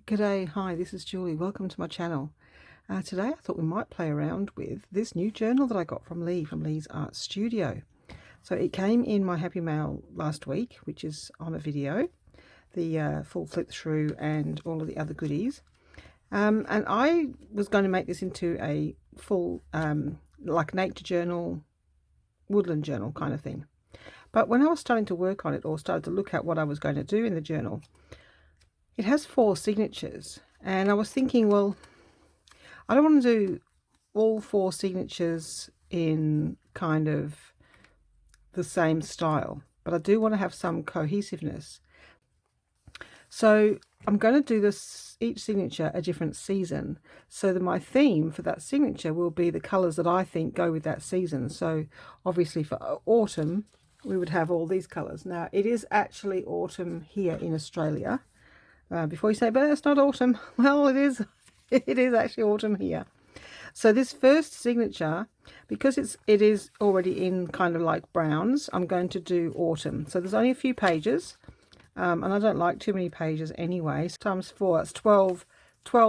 G'day, hi, this is Julie. Welcome to my channel. Today I thought we might play around with this new journal that I got from Leigh, from Leigh's Art Studio. So it came in my Happy Mail last week, which is on a video, the full flip through and all of the other goodies. And I was going to make this into a full, like nature journal, woodland journal kind of thing. But when I was starting to work on it, or started to look at what I was going to do in the journal, it has 4 signatures, and I was thinking, well, I don't want to do all 4 signatures in kind of the same style, but I do want to have some cohesiveness. So I'm going to do this, each signature a different season, so that my theme for that signature will be the colours that I think go with that season. So obviously for autumn, we would have all these colours. Now it is actually autumn here in Australia. Before you say, but it's not autumn. Well, it is. It is actually autumn here. So this first signature, because it is already in kind of like browns, I'm going to do autumn. So there's only a few pages, and I don't like too many pages anyway. Times 4, that's 12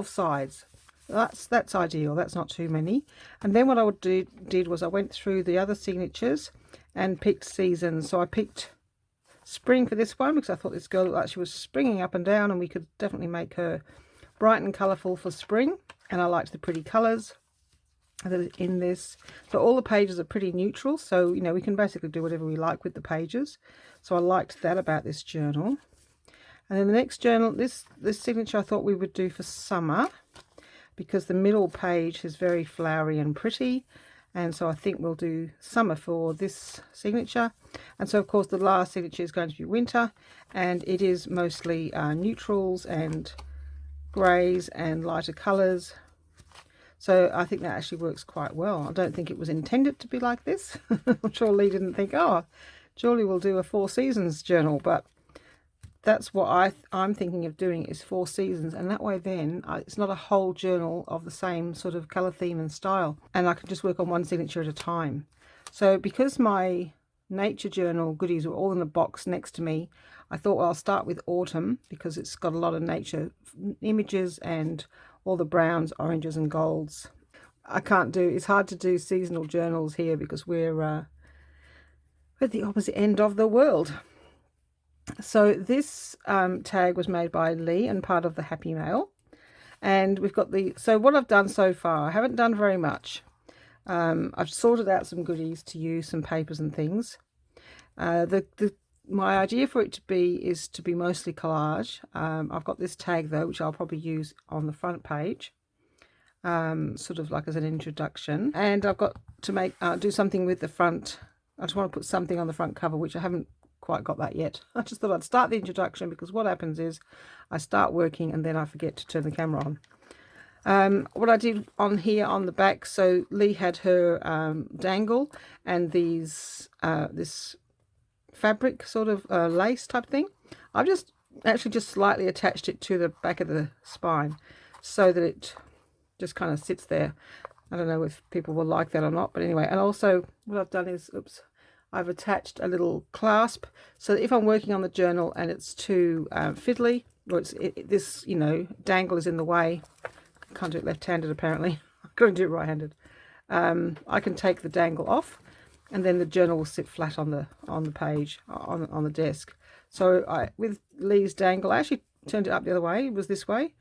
sides. That's ideal. That's not too many. And then what I did was I went through the other signatures and picked seasons. So I picked spring for this one because I thought this girl looked like she was springing up and down, and we could definitely make her bright and colourful for spring. And I liked the pretty colours that are in this. So all the pages are pretty neutral, so you know we can basically do whatever we like with the pages. So I liked that about this journal. And then the next journal, this signature I thought we would do for summer, because the middle page is very flowery and pretty. And so I think we'll do summer for this signature. And so of course the last signature is going to be winter, and it is mostly neutrals and greys and lighter colours. So I think that actually works quite well. I don't think it was intended to be like this. I'm sure Leigh didn't think, oh, Julie will do a 4 seasons journal, but that's what I'm thinking of doing, is 4 seasons, and that way then it's not a whole journal of the same sort of colour theme and style, and I can just work on one signature at a time. So because my nature journal goodies were all in a box next to me, I thought, well, I'll start with autumn because it's got a lot of nature images and all the browns, oranges and golds. It's hard to do seasonal journals here because we're at the opposite end of the world. So this tag was made by Leigh and part of the Happy Mail. And we've got so what I've done so far, I haven't done very much. I've sorted out some goodies to use, some papers and things. My idea for it is to be mostly collage. I've got this tag though, which I'll probably use on the front page, sort of like as an introduction. And I've got to do something with the front. I just want to put something on the front cover, which I haven't quite got that yet. I just thought I'd start the introduction, because what happens is I start working and then I forget to turn the camera on. What I did on here on the back, so Leigh had her dangle and this fabric sort of lace type thing. I've just slightly attached it to the back of the spine so that it just kind of sits there. I don't know if people will like that or not, but anyway. And also what I've done is, I've attached a little clasp, so that if I'm working on the journal and it's too fiddly, or this, you know, dangle is in the way, I can't do it left-handed apparently, I'm going to do it right-handed, I can take the dangle off, and then the journal will sit flat on the page, on the desk. So with Leigh's dangle, I actually turned it up the other way. It was this way,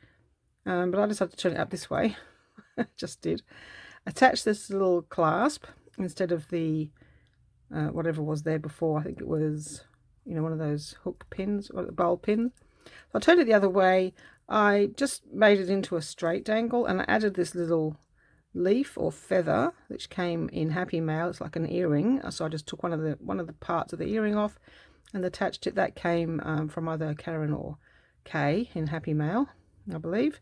but I decided to turn it up this way. Just did. Attach this little clasp instead of the whatever was there before. I think it was, you know, one of those hook pins or the bowl pin. So I turned it the other way. I just made it into a straight dangle, and I added this little leaf or feather which came in Happy Mail. It's like an earring, so I just took one of the parts of the earring off and attached it. That came from either Karen or Kay in Happy Mail, I believe.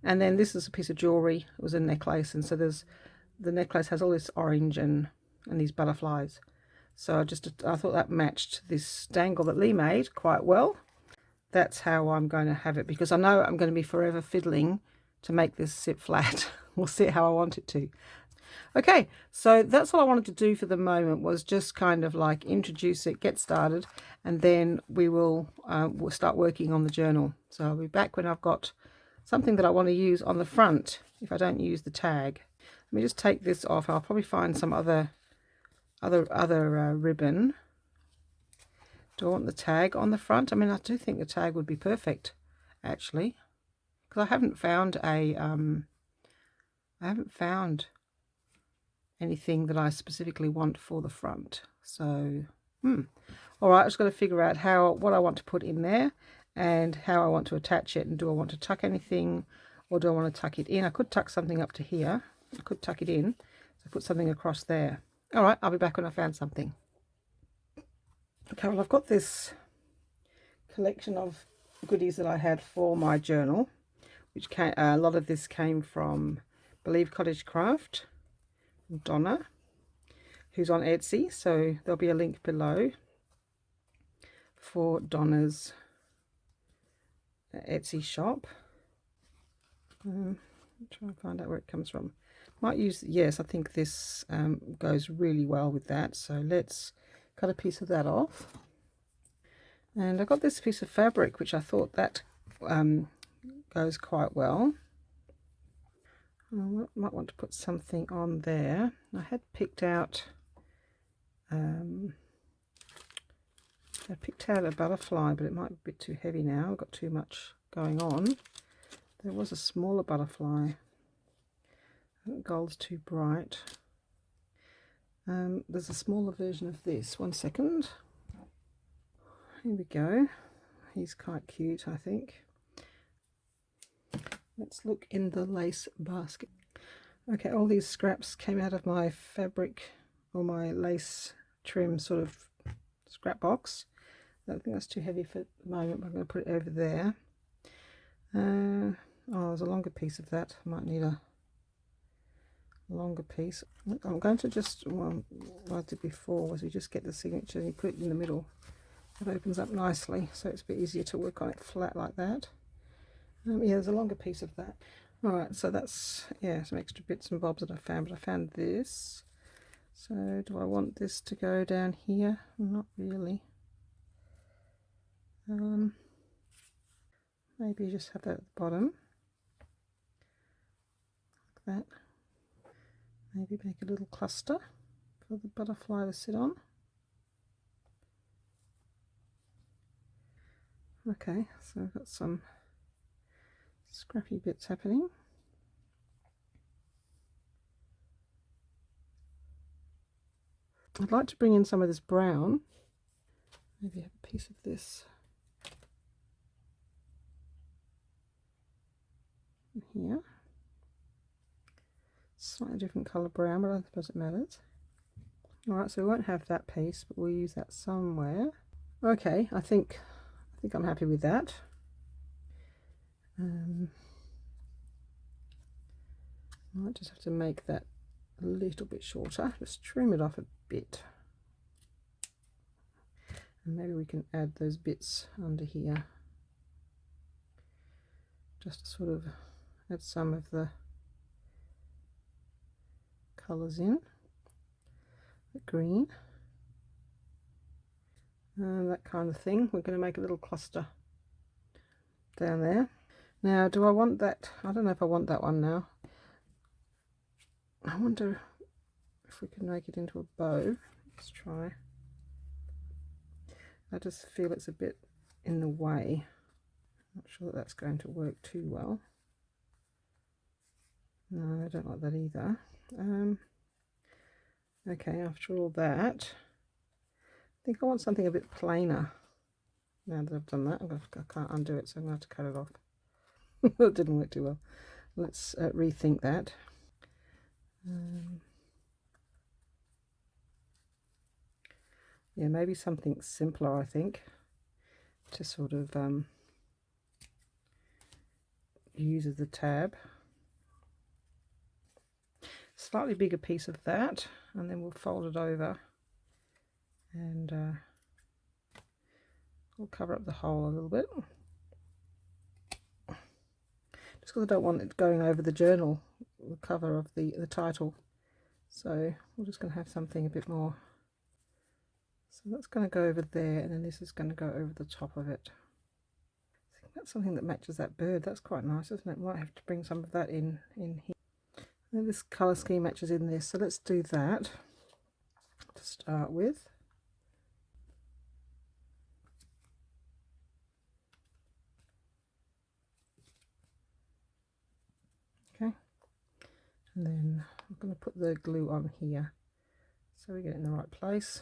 And then this is a piece of jewelry. It was a necklace, and so the necklace has all this orange and these butterflies. So I thought that matched this dangle that Leigh made quite well. That's how I'm going to have it, because I know I'm going to be forever fiddling to make this sit flat. We'll see how I want it to. Okay, so that's all I wanted to do for the moment, was just kind of like introduce it, get started, and then we'll start working on the journal. So I'll be back when I've got something that I want to use on the front if I don't use the tag. Let me just take this off. I'll probably find some other ribbon. Do I want the tag on the front? I mean, I do think the tag would be perfect, actually, because I haven't found anything that I specifically want for the front. So, all right, I've just got to figure out what I want to put in there and how I want to attach it. And do I want to tuck anything, or do I want to tuck it in? I could tuck something up to here. I could tuck it in, so put something across there. All right, I'll be back when I found something. Okay, well, I've got this collection of goodies that I had for my journal, which a lot of this came from, I believe, Cottage Craft, Donna, who's on Etsy. So there'll be a link below for Donna's Etsy shop. I'm trying to find out where it comes from. Might use, yes, I think this goes really well with that. So let's cut a piece of that off. And I got this piece of fabric, which I thought that goes quite well. I might want to put something on there. I had picked out a butterfly, but it might be a bit too heavy now. I've got too much going on. There was a smaller butterfly. I think gold's too bright. There's a smaller version of this. One second. Here we go. He's quite cute, I think. Let's look in the lace basket. Okay, all these scraps came out of my fabric or my lace trim sort of scrap box. I don't think that's too heavy for the moment, but I'm going to put it over there. Oh, there's a longer piece of that. I might need a longer piece. I'm going to just, what I did before was we just get the signature and you put it in the middle. It opens up nicely, so it's a bit easier to work on it flat like that. Yeah, there's a longer piece of that. All right, so that's, yeah, some extra bits and bobs that I found, but I found this. So do I want this to go down here? Not really. Maybe just have that at the bottom, like that. Maybe make a little cluster for the butterfly to sit on. Okay, so I've got some scrappy bits happening. I'd like to bring in some of this brown. Maybe have a piece of this in here. Slightly different colour brown, but I don't suppose it matters. Alright, so we won't have that piece, but we'll use that somewhere. Okay, I think I'm happy with that. I might just have to make that a little bit shorter, just trim it off a bit. And maybe we can add those bits under here, just to sort of add some of the colours in, the green, that kind of thing. We're going to make a little cluster down there. Now, do I want that? I don't know if I want that one now. I wonder if we can make it into a bow. Let's try. I just feel it's a bit in the way. Not sure that that's going to work too well. No, I don't like that either. Okay, after all that, I think I want something a bit plainer. Now that I've done that, I can't undo it, so I'm going to have to cut it off. That didn't work too well. Let's rethink that. Yeah, maybe something simpler, I think, to sort of use as a tab. Slightly bigger piece of that, and then we'll fold it over and we'll cover up the hole a little bit. Just because I don't want it going over the journal, the cover of the title. So we're just going to have something a bit more. So that's going to go over there, and then this is going to go over the top of it. I think That's something that matches that bird. That's quite nice, isn't it? Might have to bring some of that in here. And this colour scheme matches in this, so let's do that to start with. Okay, and then I'm going to put the glue on here so we get it in the right place.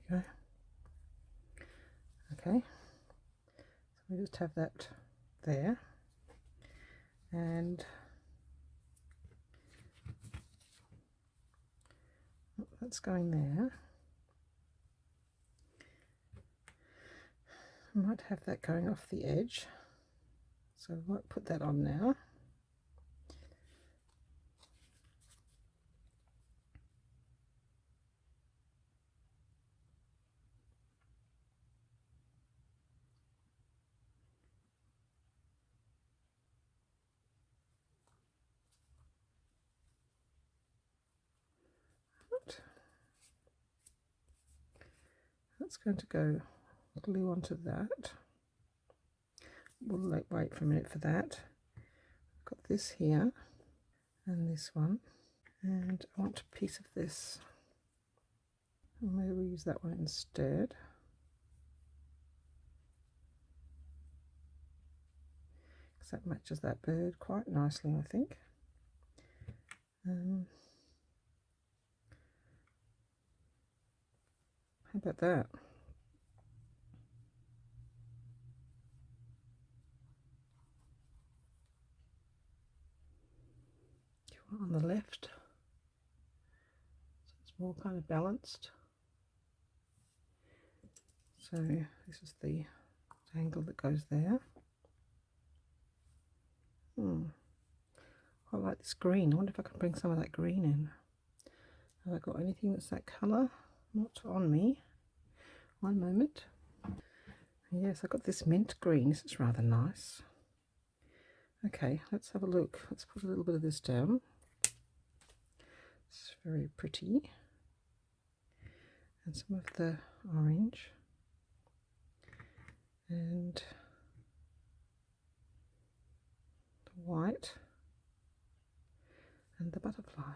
There we go. Okay, so we just have that there, and that's going there. I might have that going off the edge, so I might put that on now. That's going to go glue onto that. We'll wait for a minute for that. I've got this here and this one, and I want a piece of this. Maybe we'll use that one instead. Because that matches that bird quite nicely, I think. How about that? On the left, so it's more kind of balanced. So this is the angle that goes there. I like this green. I wonder if I can bring some of that green in. Have I got anything that's that colour? Not on me. One moment. Yes, I got this mint green. This is rather nice. Okay, let's have a look. Let's put a little bit of this down. It's very pretty. And some of the orange. And the white. And the butterfly.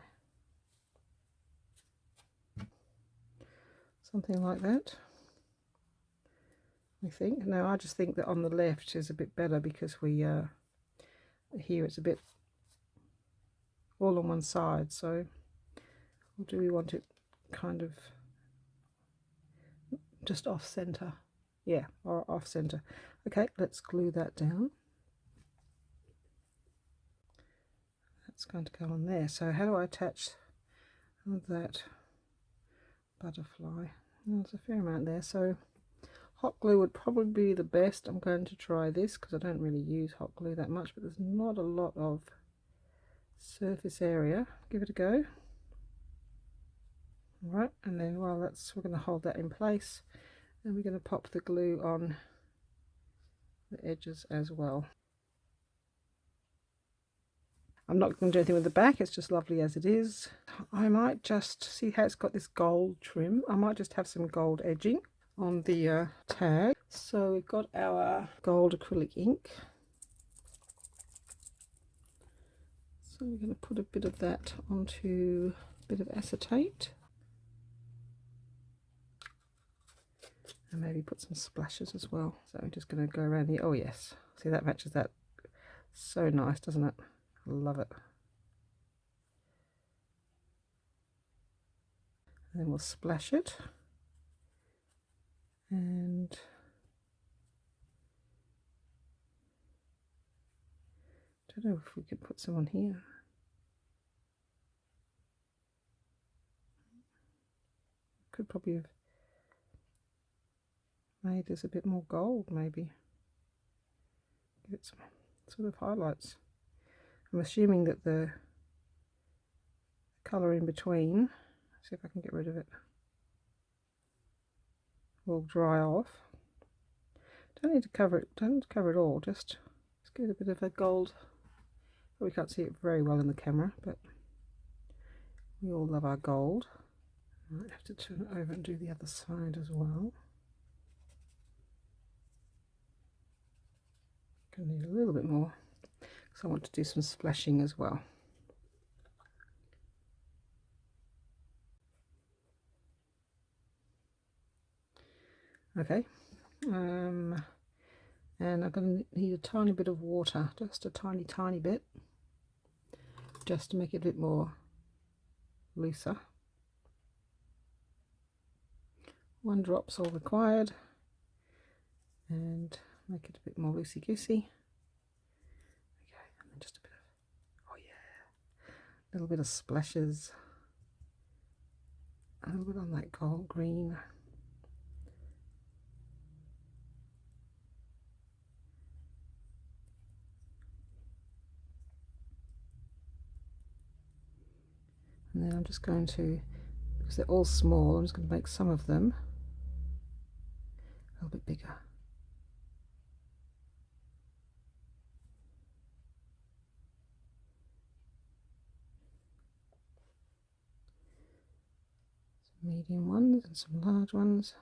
Something like that, I think. Now I just think that on the left is a bit better because we here it's a bit all on one side, so or do we want it kind of just off center? Yeah, or off center. Okay, let's glue that down. That's going to go on there. So how do I attach that butterfly? Well, there's a fair amount there, so hot glue would probably be the best. I'm going to try this because I don't really use hot glue that much, but there's not a lot of surface area. Give it a go. All right, and then while we're going to hold that in place, and we're going to pop the glue on the edges as well. I'm not going to do anything with the back, it's just lovely as it is. I might just see how it's got this gold trim. I might just have some gold edging on the tag. So we've got our gold acrylic ink. So we're going to put a bit of that onto a bit of acetate. And maybe put some splashes as well. So I'm just going to go around the, oh yes, see that matches that. So nice, doesn't it? I love it. And then we'll splash it. And I don't know if we could put some on here. Could probably have made this a bit more gold, maybe. Give it some sort of highlights. I'm assuming that the colour in between, see if I can get rid of it, will dry off. Don't need to cover it, don't cover it all, just get a bit of a gold. We can't see it very well in the camera, but We all love our gold. I might have to turn it over and do the other side as well. Gonna need a little bit more because I want to do some splashing as well. Okay, and I'm going to need a tiny bit of water, just a tiny bit, just to make it a bit more looser. 1 drop's all required, and make it a bit more loosey-goosey. Okay, and then just a bit of, oh yeah, a little bit of splashes, a little bit on that gold green. And then I'm just going to, because they're all small, I'm just going to make some of them a little bit bigger. Some medium ones and some large ones.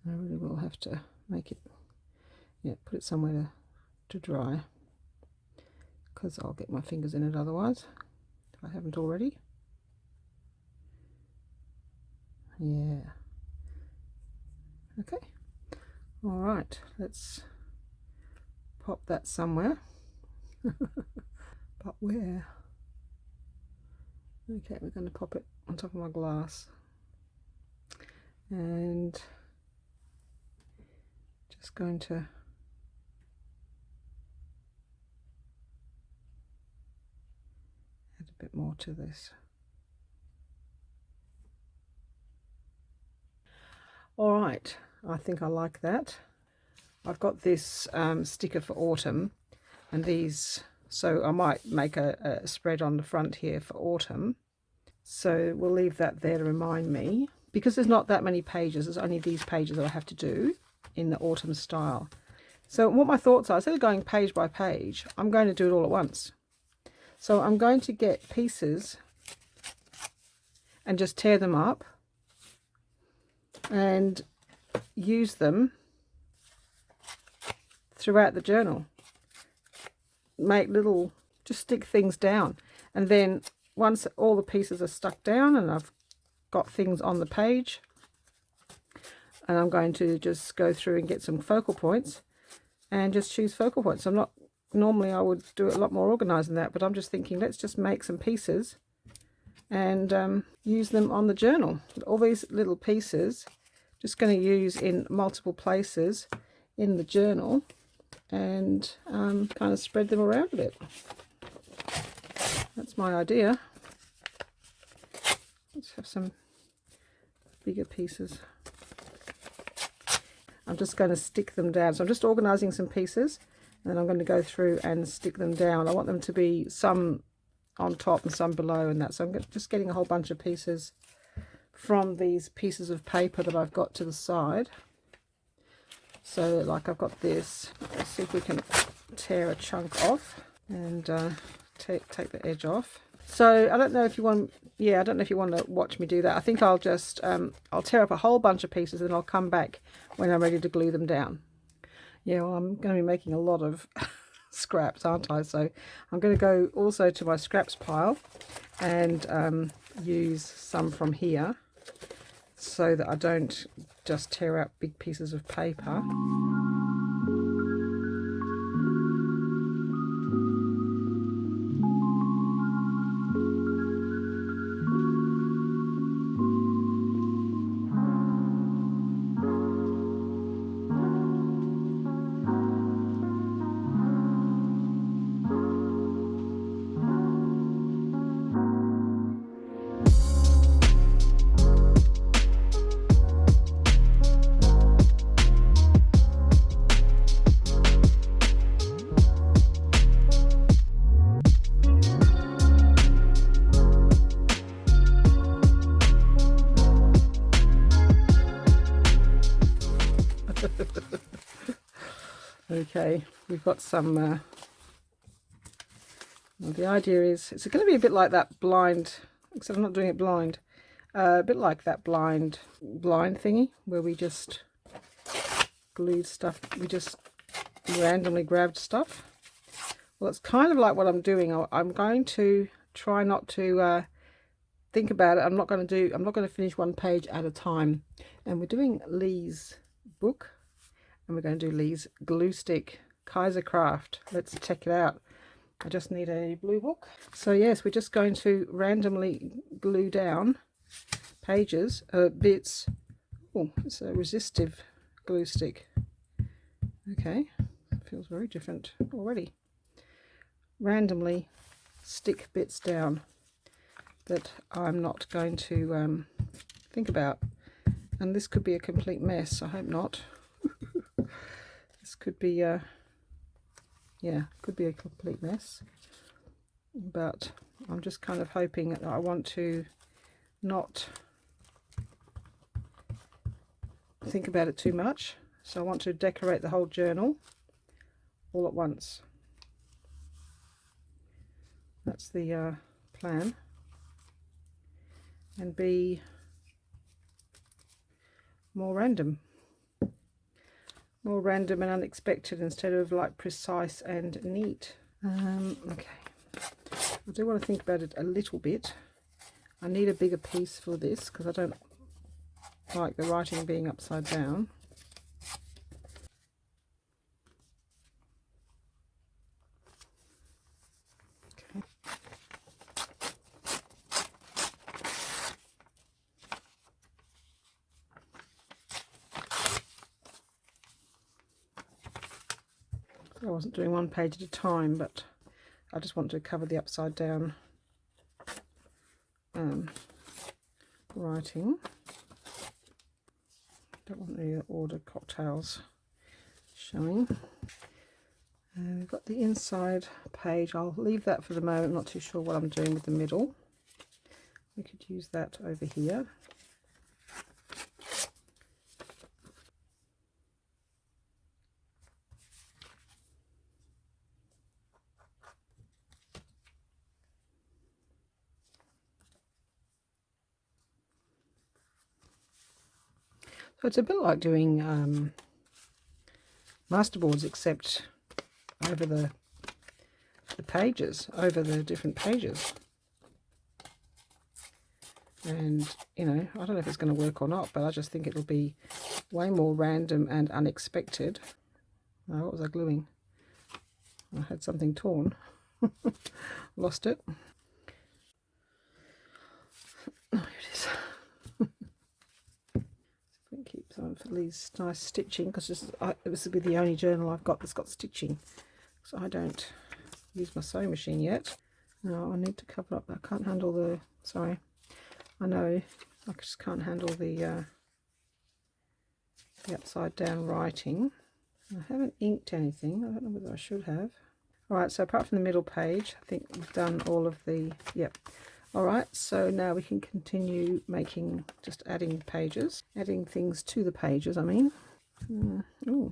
And I really will have to make it, yeah, put it somewhere to dry, because I'll get my fingers in it otherwise, if I haven't already. Yeah. Okay. All right, let's pop that somewhere. But where? Okay, we're going to pop it on top of my glass. And just going to add a bit more to this. All right, I think I like that. I've got this sticker for autumn, and these, so I might make a spread on the front here for autumn. So we'll leave that there to remind me, because there's not that many pages, there's only these pages that I have to do in the autumn style. So what my thoughts are, instead of going page by page, I'm going to do it all at once. So I'm going to get pieces and just tear them up and use them throughout the journal. Make little, just stick things down, and then once all the pieces are stuck down and I've got things on the page, and I'm going to just go through and get some focal points and just choose focal points. I'm not, normally I would do it a lot more organized than that, but I'm just thinking, let's just make some pieces and use them on the journal. All these little pieces, just going to use in multiple places in the journal, and kind of spread them around a bit. That's my idea. Let's have some bigger pieces. I'm just going to stick them down. So I'm just organizing some pieces, and then I'm going to go through and stick them down. I want them to be some on top and some below and that. So I'm just getting a whole bunch of pieces from these pieces of paper that I've got to the side. So like I've got this. Let's see if we can tear a chunk off and take the edge off. So I don't know if you want, yeah, I don't know if you want to watch me do that. I think I'll just, I'll tear up a whole bunch of pieces and I'll come back when I'm ready to glue them down. Yeah, well, I'm going to be making a lot of scraps, aren't I? So I'm going to go also to my scraps pile and use some from here so that I don't just tear out big pieces of paper. Okay, we've got some, the idea is, it's going to be a bit like that blind except I'm not doing it blind. A bit like that blind thingy where we just glued stuff, we just randomly grabbed stuff. Well, it's kind of like what I'm doing. I'm going to try not to think about it. I'm not going to finish one page at a time. And we're doing Leigh's book, and we're going to do Leigh's glue stick Kaiser Craft. Let's check it out. I just need a blue book. So yes, we're just going to randomly glue down pages, bits. Oh, it's a resistive glue stick. Okay, feels very different already. Randomly stick bits down that I'm not going to think about. And this could be a complete mess. I hope not. This could be yeah, could be a complete mess. But I'm just kind of hoping that I want to not think about it too much. So I want to decorate the whole journal all at once. That's the plan. And be more random and unexpected instead of like precise and neat. Okay, I do want to think about it a little bit. I need a bigger piece for this because I don't like the writing being upside down. Okay. I wasn't doing one page at a time, but I just want to cover the upside down writing. Don't want the ordered cocktails showing. And we've got the inside page. I'll leave that for the moment. I'm not too sure what I'm doing with the middle. We could use that over here. So it's a bit like doing masterboards, except over the pages, over the different pages. And you know, I don't know if it's going to work or not, but I just think it'll be way more random and unexpected. Oh, what was I gluing? I had something torn. Lost it. Oh, here it is. Keep some of Leigh's nice stitching, because this will be the only journal I've got that's got stitching, so I don't use my sewing machine yet. No, I need to cover up. I can't handle the, sorry, I know I just can't handle the upside down writing. I haven't inked anything. I don't know whether I should have. Alright, so apart from the middle page, I think we've done all of the, yep. Alright, so now we can continue making, just adding pages, adding things to the pages, I mean. Oh,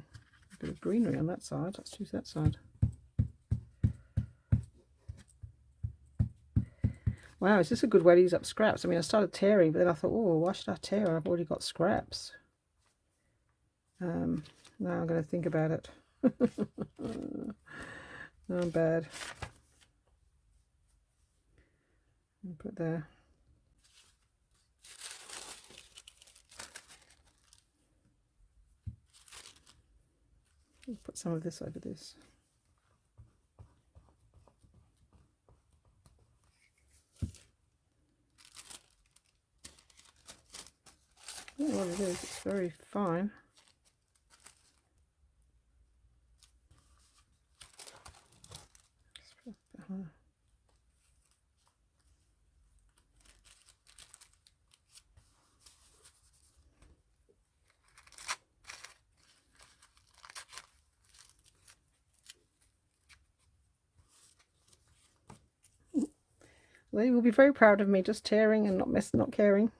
a bit of greenery on that side. Let's use that side. Wow, is this a good way to use up scraps? I mean, I started tearing, but then I thought, oh, why should I tear? I've already got scraps. Now I'm going to think about it. I'm bad. I'll put there. I'll put some of this over this. I don't know what it is, it's very fine. Leigh will be very proud of me just tearing and not caring.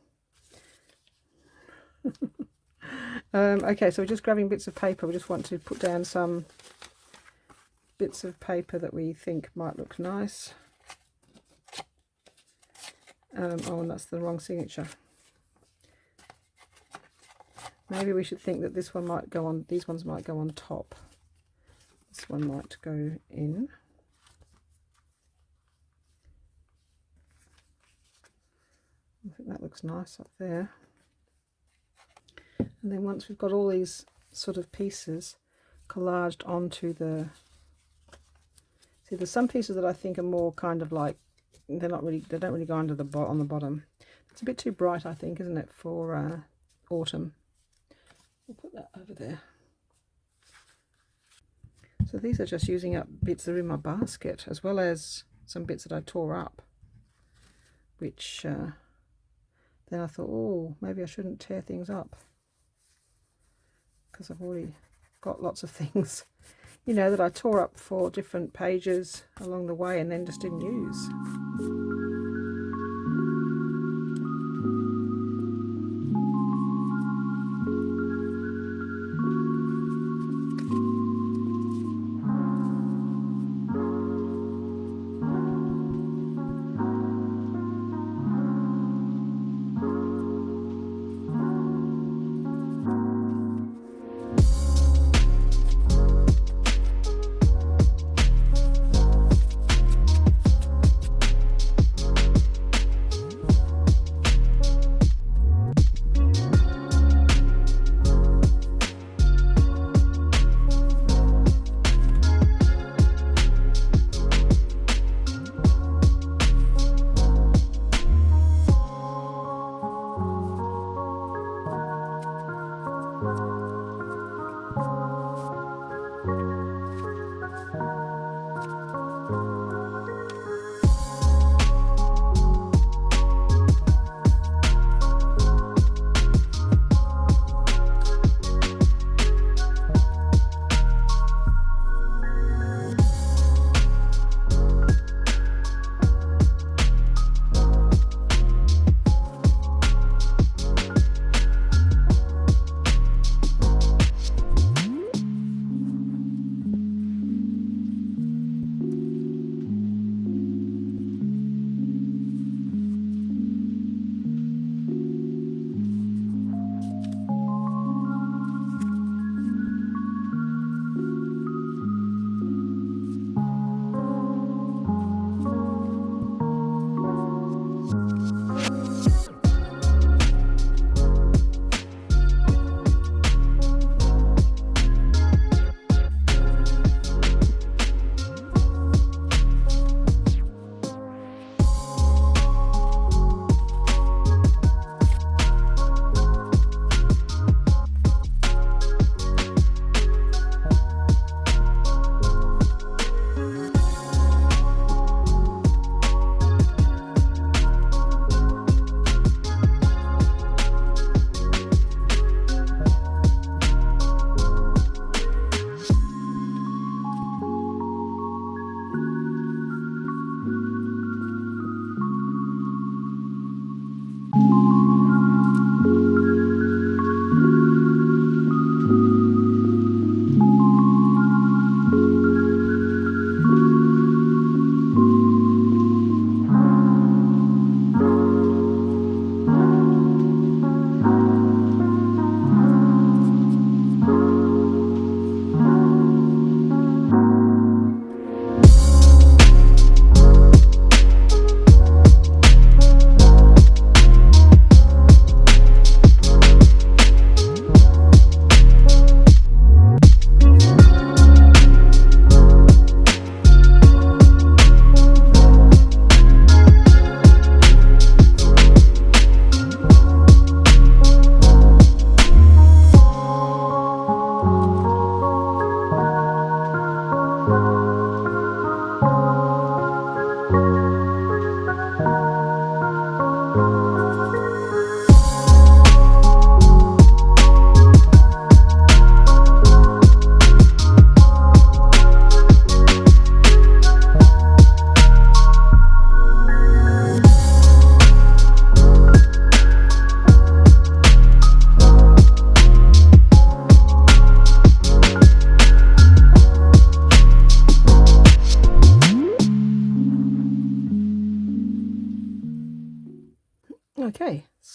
Okay, so we're just grabbing bits of paper. We just want to put down some bits of paper that we think might look nice. Oh, and that's the wrong signature. Maybe we should think that this one might go on, these ones might go on top. This one might go in. I think that looks nice up there. And then once we've got all these sort of pieces collaged onto the... See, there's some pieces that I think are more kind of like, they're not really, they don't really go under the on the bottom. It's a bit too bright, I think, isn't it, for autumn. We'll put that over there. So these are just using up bits that are in my basket, as well as some bits that I tore up, which then I thought, oh, maybe I shouldn't tear things up, because I've already got lots of things, you know, that I tore up for different pages along the way and then just didn't use.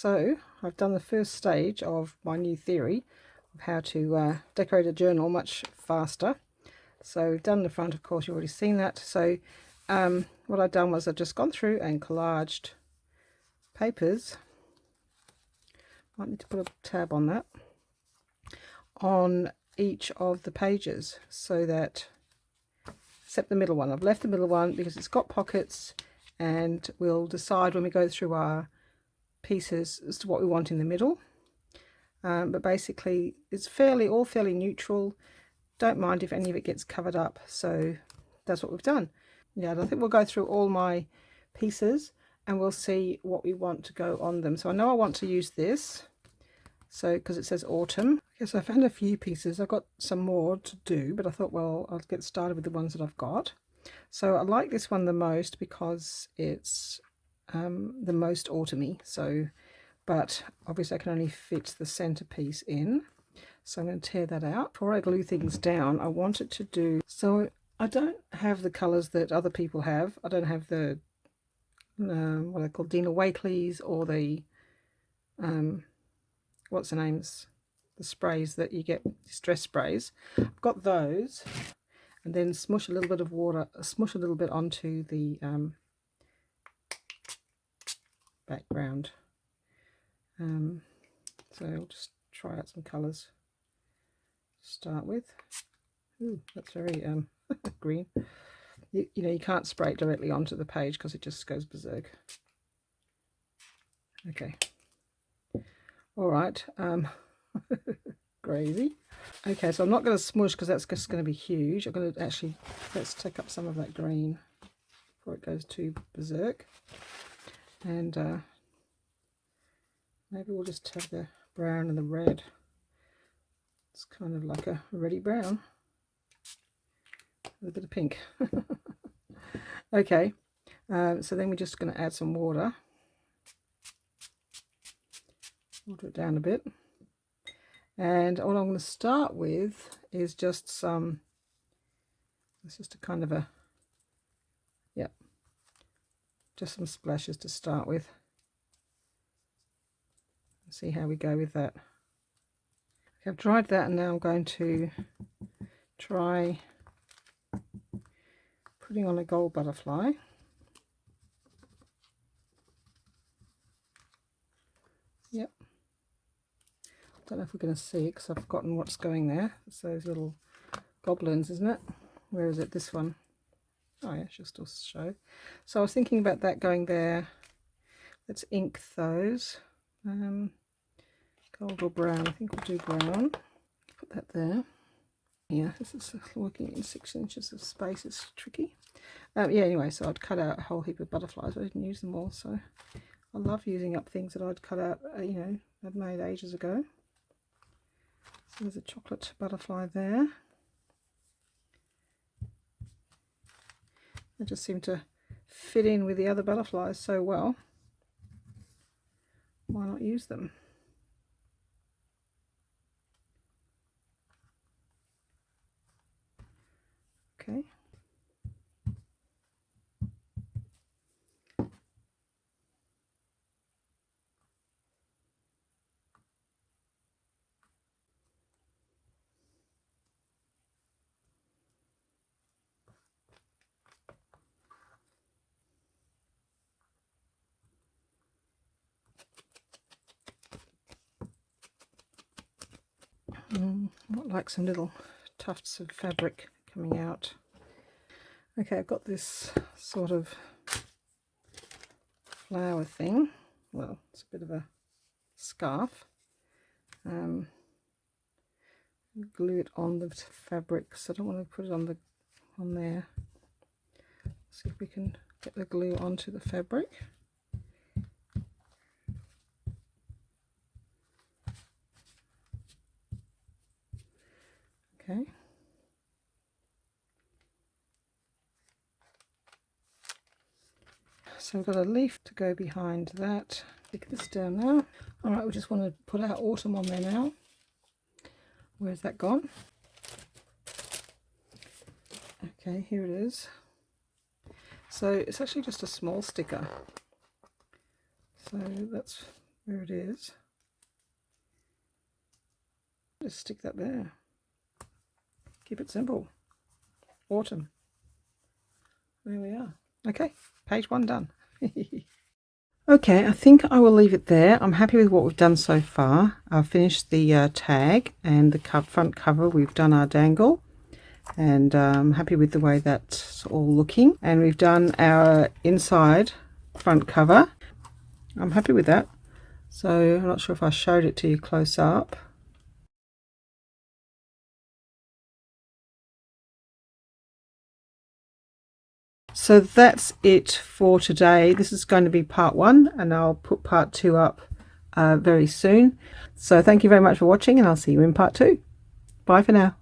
So I've done the first stage of my new theory of how to decorate a journal much faster. So we've done the front, of course, you've already seen that. So what I've done was I've just gone through and collaged papers. Might need to put a tab on that, on each of the pages, so that, except the middle one. I've left the middle one because it's got pockets, and we'll decide when we go through our pieces as to what we want in the middle. But basically it's all fairly neutral. Don't mind if any of it gets covered up. So that's what we've done. Yeah, I think we'll go through all my pieces and we'll see what we want to go on them. So I know I want to use this, so because it says autumn. Okay, so I found a few pieces. I've got some more to do, but I thought, well, I'll get started with the ones that I've got. So I like this one the most because it's the most autumny. So, but obviously I can only fit the centerpiece in. So I'm going to tear that out. Before I glue things down, I want it to do, so I don't have the colours that other people have. I don't have the, what I call Dina Wakeley's, or the, what's the names? The sprays that you get, distress sprays. I've got those, and then smush a little bit of water, smush a little bit onto the background. So I'll just try out some colours to start with. Ooh, that's very green. You know, you can't spray it directly onto the page because it just goes berserk. Okay. All right. Crazy. Okay, so I'm not going to smush because that's just going to be huge. I'm going to actually, let's take up some of that green before it goes too berserk. And maybe we'll just have the brown and the red. It's kind of like a reddy brown with a bit of pink. Okay, so then we're just going to add some water. Water it down a bit. And all I'm going to start with is just some, it's just a kind of a, yep, just some splashes to start with. See how we go with that. Okay, I've dried that, and now I'm going to try putting on a gold butterfly. Yep. Don't know if we're going to see it because I've forgotten what's going there. It's those little goblins, isn't it? Where is it? This one. Oh yeah, she'll still show. So I was thinking about that going there. Let's ink those. Gold or brown? I think we'll do brown. Put that there. Yeah, this is working in 6 inches of space. It's tricky. Yeah, anyway, so I'd cut out a whole heap of butterflies, but I didn't use them all. So I love using up things that I'd cut out, you know, I'd made ages ago. So there's a chocolate butterfly there. They just seem to fit in with the other butterflies so well. Why not use them? Okay. I'd like some little tufts of fabric coming out. Okay, I've got this sort of flower thing. Well, it's a bit of a scarf. Glue it on the fabric, so I don't want to put it on there. See if we can get the glue onto the fabric. Okay. So we've got a leaf to go behind that. Pick this down now. All right, we just want to put our autumn on there now. Where's that gone? Okay, here it is. So it's actually just a small sticker. So that's There it is. Just stick that there. Keep it simple. Autumn. There we are. Okay, page 1 done. Okay, I think I will leave it there. I'm happy with what we've done so far. I've finished the tag and the front cover. We've done our dangle, and I'm happy with the way that's all looking. And we've done our inside front cover. I'm happy with that. So I'm not sure if I showed it to you close up. So that's it for today. This is going to be part 1, and I'll put part 2 up very soon. So thank you very much for watching, and I'll see you in part 2. Bye for now.